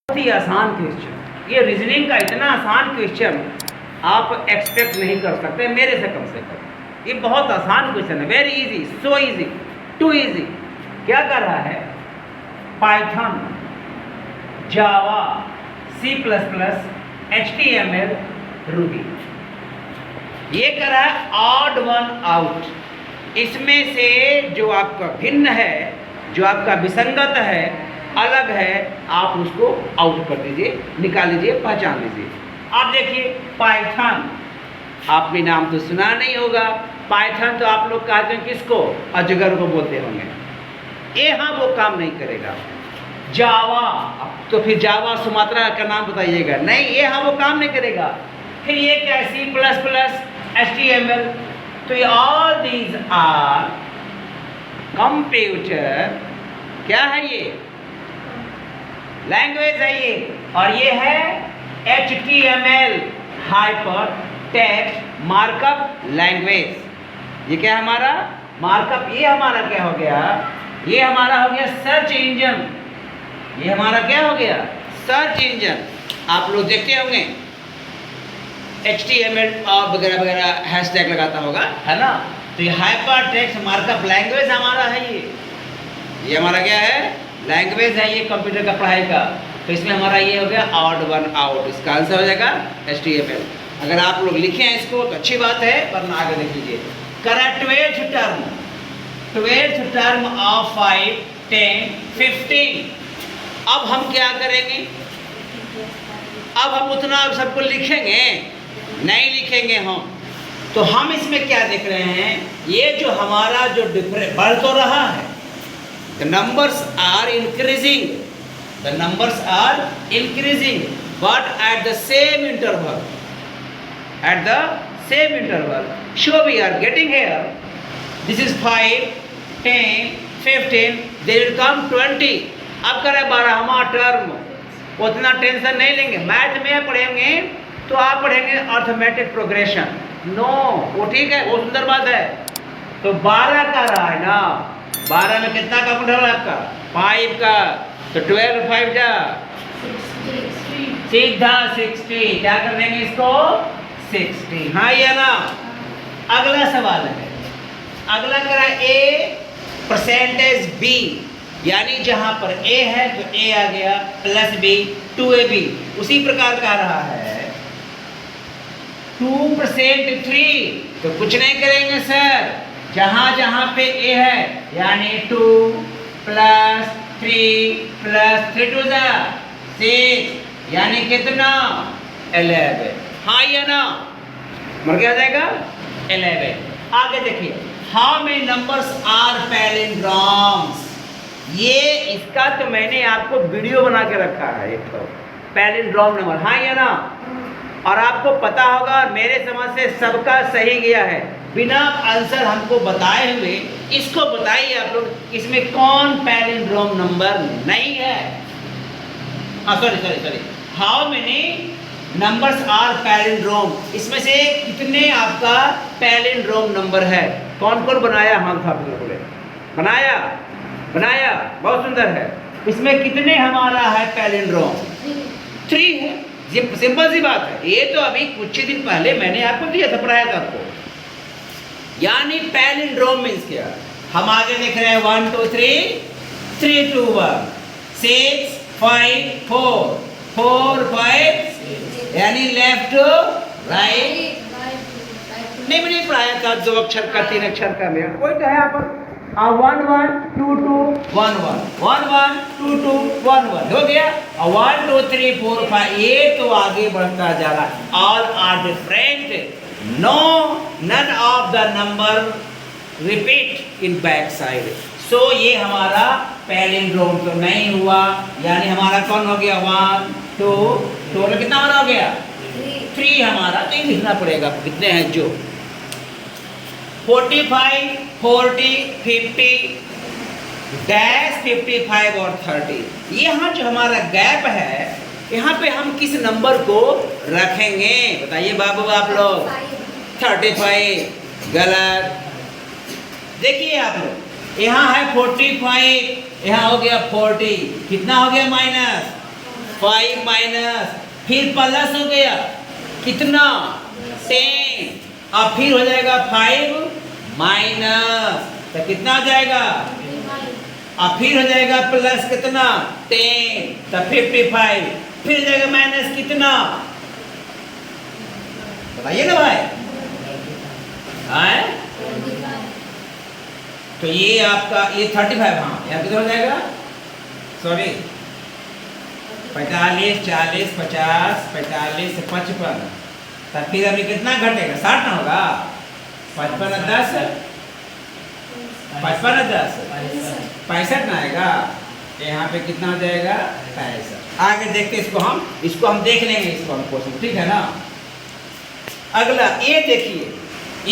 बहुत ही आसान क्वेश्चन, ये रीजनिंग का इतना आसान क्वेश्चन आप एक्सपेक्ट नहीं कर सकते मेरे से कम से कम। ये बहुत आसान क्वेश्चन है, very easy, so easy, too easy. क्या कर रहा है? Python, Java, C plus plus, HTML, Ruby, ये कर रहा है ऑड वन आउट। इसमें से जो आपका भिन्न है, जो आपका विसंगत है, अलग है, आप उसको आउट कर दीजिए, निकाल लीजिए, पहचान लीजिए। आप देखिए पाइथन, आपने नाम तो सुना नहीं होगा। पाइथन तो आप लोग कहते हैं किसको? अजगर को बोलते होंगे। ये हाँ वो काम नहीं करेगा। जावा, तो फिर जावा सुमात्रा का नाम बताइएगा, नहीं ये हाँ वो काम नहीं करेगा। फिर ये क्या है? C plus plus, HTML। तो ये ऑल दीज आर कंप्यूटर, क्या है ये? लैंग्वेज है ये, और ये है HTML, hyper text markup language. ये क्या है हमारा? मार्कअप। ये हमारा क्या हो गया? ये हमारा हो गया सर्च इंजन। ये हमारा क्या हो गया? Search engine. आप लोग देखते होंगे HTML और वगैरह वगैरह हैशटैग लगाता होगा, है ना? तो ये हाइपर टेक्स्ट मार्कअप लैंग्वेज हमारा है। ये हमारा क्या है? लैंग्वेज है ये कंप्यूटर का पढ़ाई का। तो इसमें हमारा ये हो गया ऑड वन आउट। इसका आंसर हो जाएगा HTML। अगर आप लोग लिखे हैं इसको तो अच्छी बात है, वरना आगे लिख लीजिए। Correct 12th term of 5, 10, 15। अब हम क्या करेंगे? अब हम उतना सबको लिखेंगे नहीं, लिखेंगे हम। तो हम इसमें क्या देख रहे हैं? ये जो हमारा जो डिफरेंस बढ़ तो रहा है, the numbers are increasing, the numbers are increasing, but at the same interval, at the same interval. So we are getting here, this is 5, 10, 15, there will come 20. अब करें 12वां टर्म। उतना टेंशन नहीं लेंगे। मैथ में पढ़ेंगे तो आप पढ़ेंगे अर्थमेटिक प्रोग्रेशन। नो, वो ठीक है, वो सुंदर बात है। तो 12 का रहा है ना, 12 में कितना का गुणा आपका? 5 का। तो 12 5 जा सीधा 60। क्या कर देंगे इसको? 60। हाँ या ना? अगला सवाल है, अगला करा A परसेंटेज B, यानी जहां पर A है तो A आ गया प्लस B, 2AB। उसी प्रकार का रहा है 2% 3। तो कुछ नहीं करेंगे सर, जहां जहां पे A है यानी 2 प्लस 3 प्लस 3 टू जा 6, यानी कितना? 11। हाँ या ना? मर क्या जाएगा? 11। आगे देखिए, हाउ मेनी नंबर्स आर पैलिंड्रोम्स। ये इसका तो मैंने आपको वीडियो बना के रखा है, एक तो पैलिंड्रोम नंबर। हाँ या ना? और आपको पता होगा, मेरे समझ से सबका सही गया है। बिना आंसर हमको बताए हुए इसको बताइए आप लोग, इसमें कौन पैलिंड्रोम नंबर नहीं है? Sorry, how many numbers are palindrome, इसमें से कितने आपका पैलिंड्रोम नंबर है? कौन कौन बनाया? हाँ था बोले बनाया, बहुत सुंदर है। इसमें कितने हमारा है पैलिंड्रोम? 3 है। ये सिंपल सी बात है। ये तो अभी कुछ ही दिन पहले मैंने आपको दिया था, पढ़ाया था आपको। यानी पैलिंड्रोम मीन्स क्या? हम आगे देख रहे हैं 1 2 3, 3 2 1, 6 5 4, 4 5, यानी लेफ्ट टू राइट। नहीं पढ़ाया था 2 अक्षर का, 3 अक्षर का मेल कोई तो है यहाँ पर। 1 1 2 2 1 1, 1 1 2 2 1 1 हो गया। 1 2 3 4 5, ये तो आगे बढ़ता जा रहा। All are different, no none of the number repeat in back side. So ये हमारा पैलिंड्रोम तो नहीं हुआ, यानी हमारा कौन हो गया? 1 2, टोटल कितना हमारा हो गया? 3 हमारा। तो ये लिखना पड़ेगा कितने हैं जो 45 40 50 डैश 55 और 30। यहाँ जो हमारा गैप है, यहाँ पे हम किस नंबर को रखेंगे? बताइए बाबू आप लोग। 35 गलत। देखिए आप लोग, यहाँ है 45, यहाँ हो गया 40, कितना हो गया माइनस 5 माइनस, फिर प्लस हो गया कितना 10, अब फिर हो जाएगा 5 माइनस, तो कितना हो जाएगा, अब फिर हो जाएगा प्लस कितना 10, तो 55, फिर हो जाएगा माइनस कितना, बताइए ना भाई, आए? तो ये आपका ये 35, हाँ यहाँ कितना हो जाएगा, सॉरी 45, 40, 50, 45 से 55, तो फिर अभी कितना घटेगा, 60 ना होगा, 55 10, 55 10 65 ना आएगा, यहाँ पे कितना हो जाएगा 65। आगे देखते इसको हम देख लेंगे, इसको हम क्वेश्चन, ठीक है ना। अगला ये देखिए,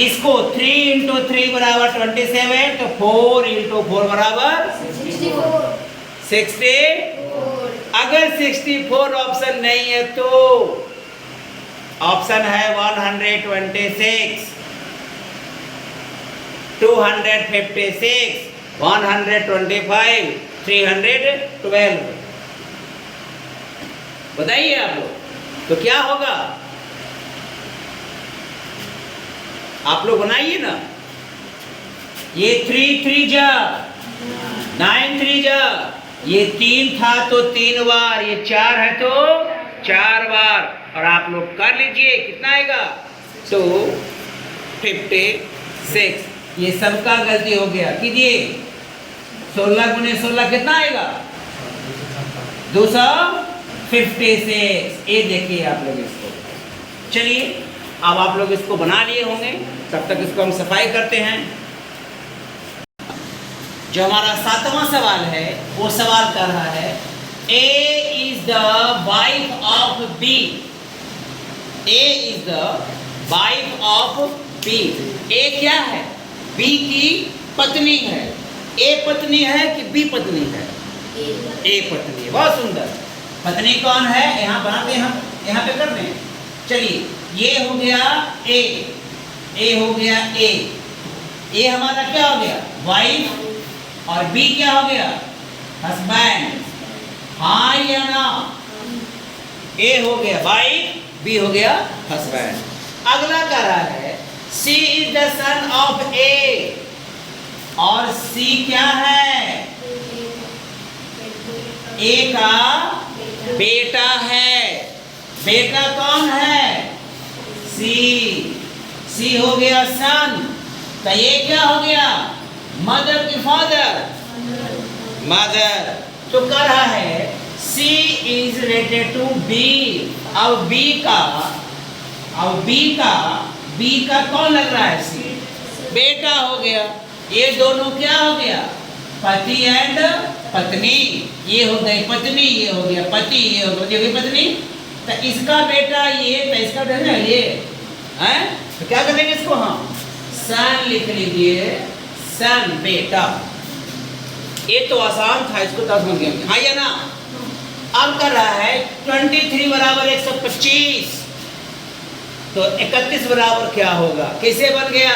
इसको 3 इंटू 3 बराबर 27, तो 4 इंटू 4 बराबर 64। अगर 64 ऑप्शन नहीं है तो ऑप्शन है 126, 256, 125, 312। बताइए आप लोग, तो क्या होगा, आप लोग बनाइए ना। ये 3 3 जा 9 3 जा, ये 3 था तो 3 बार, ये 4 है तो 4 बार, और आप लोग कर लीजिए कितना आएगा 256। ये सबका गलती हो गया, कीजिए 16 गुने 16 कितना आएगा 256। ये देखिए आप लोग इसको, चलिए अब आप लोग इसको बना लिए होंगे, तब तक इसको हम सफाई करते हैं। जो हमारा 7वां सवाल है वो सवाल कर रहा है A is the wife of B, A is the wife of B। A क्या है, B की पत्नी है। A पत्नी है कि B पत्नी है, A पत्नी है। बहुत सुंदर, पत्नी कौन है यहाँ बनाते हैं हम, यहाँ पे करते हैं। चलिए ये हो गया A हो गया A हमारा क्या हो गया वाइफ, और B क्या हो गया हस्बैंड, हाँ या ना। A हो गया वाइफ, B हो गया हस्बैंड। अगला कह रहा है C is the son of A, और C क्या है A का बेटा है। बेटा कौन है C हो गया सन, तो ये क्या हो गया मदर की फादर, मदर। तो कह रहा है C is related to B, अब B का कौन लग रहा है C, बेटा हो गया। ये दोनों क्या हो गया पति एंड पत्नी, ये हो गई पत्नी, ये हो गया पति, ये हो गई पत्नी। तो इसका बेटा ये, तो इसका बेटा ये है, तो क्या करेंगे इसको हम सन लिख लीजिए, सन बेटा। ये तो आसान था, इसको तो समझ गए हाँ या ना। अब कर रहा है 23 बराबर 125, तो 31 बराबर क्या होगा, कैसे बन गया,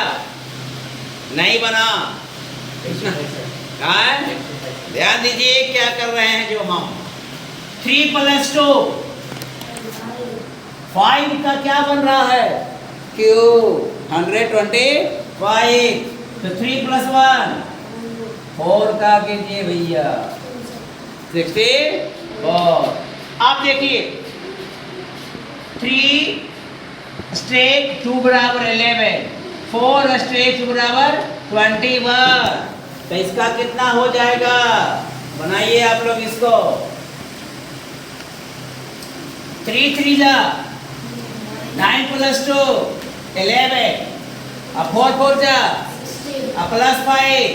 नहीं बना। ध्यान दीजिए क्या कर रहे हैं जो हम 3 + 2 5 का क्या बन रहा है Q 125, तो 3 + 1 4 का कीजिए भैया 64। आप देखिए 3 स्ट्रेट 2 बराबर 11, 4 स्ट्रेट 2 बराबर 21, तो इसका कितना हो जाएगा, बनाइए आप लोग इसको। 3 3 जा 9 + 2 11, अब 4 4 जा +5,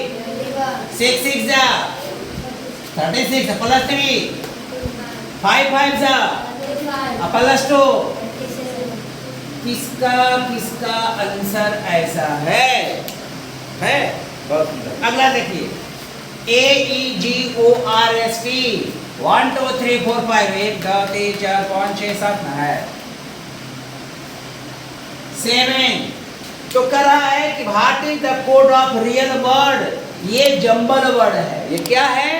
6 6 जा 36, +3 5 5 जा +2। किसका आंसर ऐसा है बहुत सुंदर। अगला देखिए AEGORST 1 2 3 4 5 1 2 3 4 5 6 7 है 7। तो कह रहा है कि what is the code of real word. ये जंबल वर्ड है, ये क्या है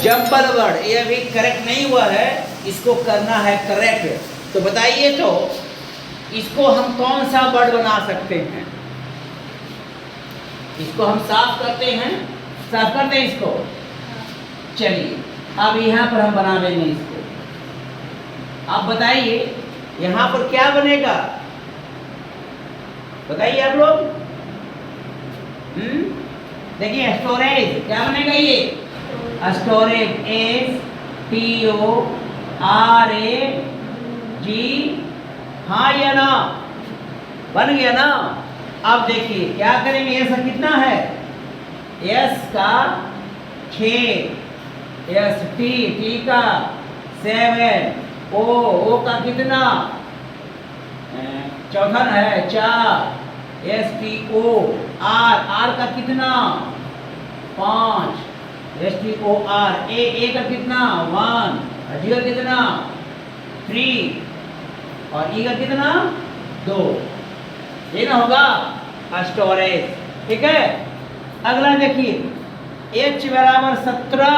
जंबल वर्ड। ये अभी करेक्ट नहीं हुआ है, इसको करना है करेक्ट। तो बताइए तो इसको हम कौन सा वर्ड बना सकते हैं? इसको हम साफ करते हैं, साफ करते हैं इसको। चलिए अब यहाँ पर हम बना देंगे इसको। आप बताइए यहाँ पर क्या बनेगा, बताइए आप लोग। देखिए स्टोरेज क्या बनेगा, ये स्टोरेज STORAG, हाँ या ना, बन गया ना। अब देखिए क्या करेंगे, ऐसा कितना है, S का 6, ST का 7, O का कितना, चौथा है 4, STOR का कितना 5, STOR A का कितना 1, G का कितना 3 और E का कितना 2, ये ना होगा स्टोरेज। ठीक है, अगला देखिए H बराबर 17,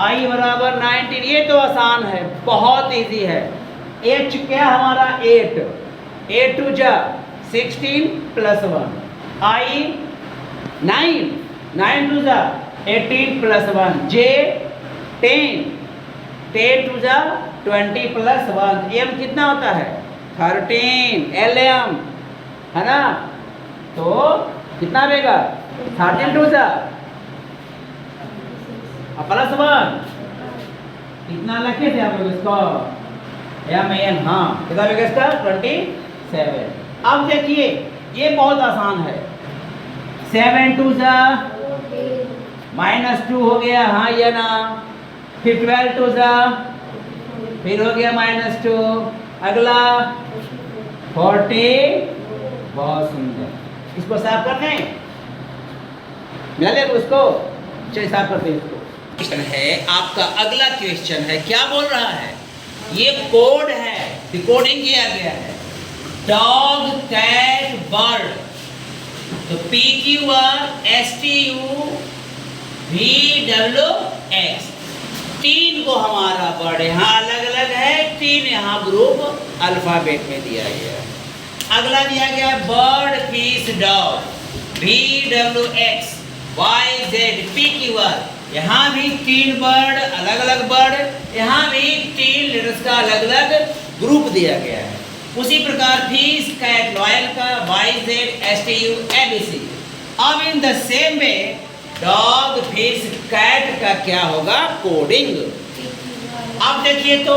I बराबर 19, ये तो आसान है, बहुत इजी है। H क्या हमारा 8, 8 2 जा 16 प्लस 1, I 9, 9 2 जा 18 प्लस 1, J 10, 10 2 जा 20 प्लस 1, M कितना होता है 13, LM है ना, तो कितना आएगा 13 2 जा प्लस 1, कितना लिखे थे आप लोग इसको, MN, हाँ कितना आएगा इसका 27। अब देखिए ये बहुत आसान है, 7 2 जा -2 हो गया, हाँ या ना, फिर 12 2 जा, फिर हो गया -2, अगला 40, बहुत सुंदर। इसको साफ करते हैं, मिला ले उसको, चलिए साफ करते हैं इसको। क्वेश्चन है आपका, अगला क्वेश्चन है, क्या बोल रहा है, ये कोड है, डिकोडिंग किया गया है, डॉग कैट बर्ड, तो PQRSTUVWX, 3 को हमारा वर्ड यहाँ अलग अलग है, 3 यहाँ ग्रुप अल्फाबेट में दिया गया है। अगला दिया गया bird fish dog, VWX YZ PQR, यहाँ भी 3 वर्ड अलग अलग वर्ड, यहाँ भी 3 लेटर्स का अलग अलग ग्रुप दिया गया है। उसी प्रकार फिश कैट लॉयल का YZ STU ABC। अब in the same way dog fish cat का क्या होगा कोडिंग। अब देखिए तो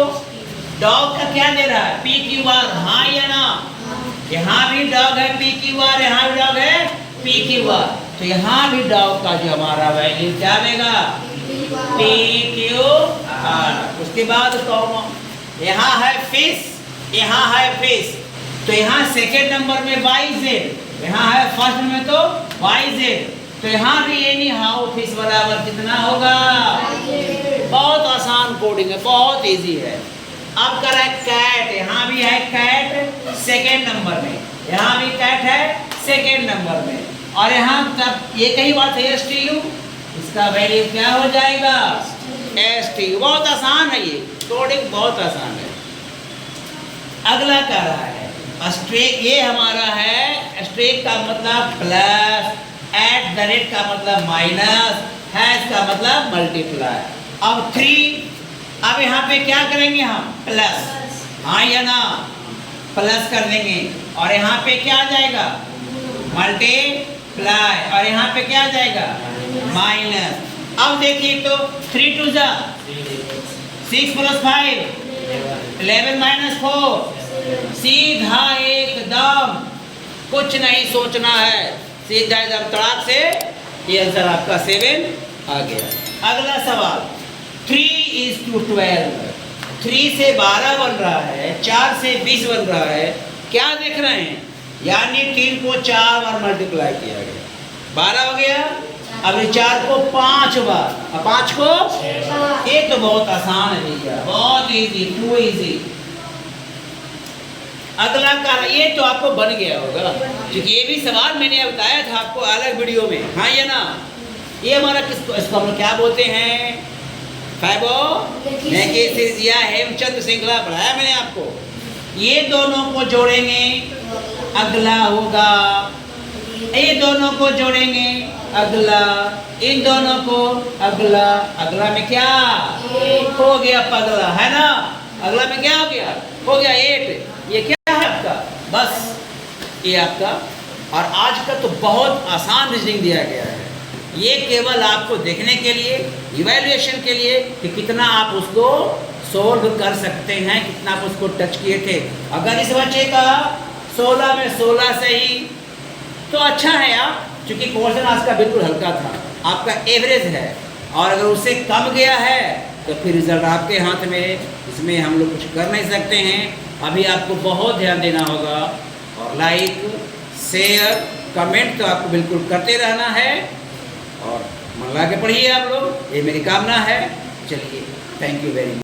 डॉग का क्या दे रहा है PQR, हाँ या ना, यहाँ भी डॉग है PQR, यहाँ भी डॉग है PQR, तो यहाँ भी डॉग का जो हमारा वैल्यू क्या देगा PQR। उसके बाद यहाँ है फिश, यहाँ है फिश, तो यहाँ सेकेंड नंबर में YZ, यहाँ है फर्स्ट में तो YZ, तो यहाँ भी एनी हाउ फिश बराबर कितना होगा, बहुत आसान कोडिंग है, बहुत इजी है। अब कर है कैट, यहाँ भी है कैट सेकेंड नंबर में, यहाँ भी कैट है सेकेंड नंबर में, और यहाँ तब ये कई बात है STU, इसका वैल्यू क्या हो जाएगा STU। बहुत आसान है ये कोडिंग, बहुत आसान है। अगला कह रहा है स्ट्रेक, ये हमारा है स्ट्रेक का मतलब प्लस, @ का मतलब माइनस, हैश का मतलब मल्टीप्लाई। अब 3, अब यहाँ पे क्या करेंगे हम प्लस, हाँ या ना, प्लस कर देंगे, और यहाँ पे क्या आ जाएगा मल्टीप्लाई, और यहाँ पे क्या आ जाएगा माइनस। अब देखिए तो 3 2 जा 6 + 5 11 - 4, सीधा एकदम कुछ नहीं सोचना है, सीधा एकदम तड़ाक से ये आंसर आपका 7 आ गया। अगला सवाल 3 = 12, 3 से 12 बन रहा है, 4 से 20 बन रहा है, क्या देख रहे हैं, यानी 3 को 4 बार मल्टीप्लाई किया गया, 12 हो गया। अब 4 को 5 बार, अब 5 को, ये तो बहुत आसान है भैया, बहुत इजी, टू इजी। अगला का ये तो आपको बन गया होगा, क्योंकि ये भी सवाल मैंने बताया था आपको अलग वीडियो में, हाँ या ना। ये हमारा किसको, इसको हम लोग क्या बोलते हैं फैबो नेकेसिया हेमचंद श्रृंखला पढ़ाया मैंने आपको। ये दोनों को जोड़ेंगे अगला होगा, ये दोनों को जोड़ेंगे अगला, इन दोनों को अगला, अगला में क्या हो गया पगला, है ना। अगला में क्या हो गया 8। ये क्या है आपका, बस ये आपका। और आज का तो बहुत आसान रीजनिंग दिया गया है, ये केवल आपको देखने के लिए, इवैल्यूएशन के लिए कि कितना आप उसको सोल्व कर सकते हैं, कितना आप उसको टच किए थे। अगर इस बच्चे का 16 में 16 सही तो अच्छा है यार, क्योंकि क्वेश्चन आज का बिल्कुल हल्का था, आपका एवरेज है। और अगर उससे कम गया है तो फिर रिजल्ट आपके हाथ में, इसमें हम लोग कुछ कर नहीं सकते हैं। अभी आपको बहुत ध्यान देना होगा और लाइक शेयर कमेंट तो आपको बिल्कुल करते रहना है और मन लगा के पढ़िए आप लोग, ये मेरी कामना है। चलिए, थैंक यू वेरी मच।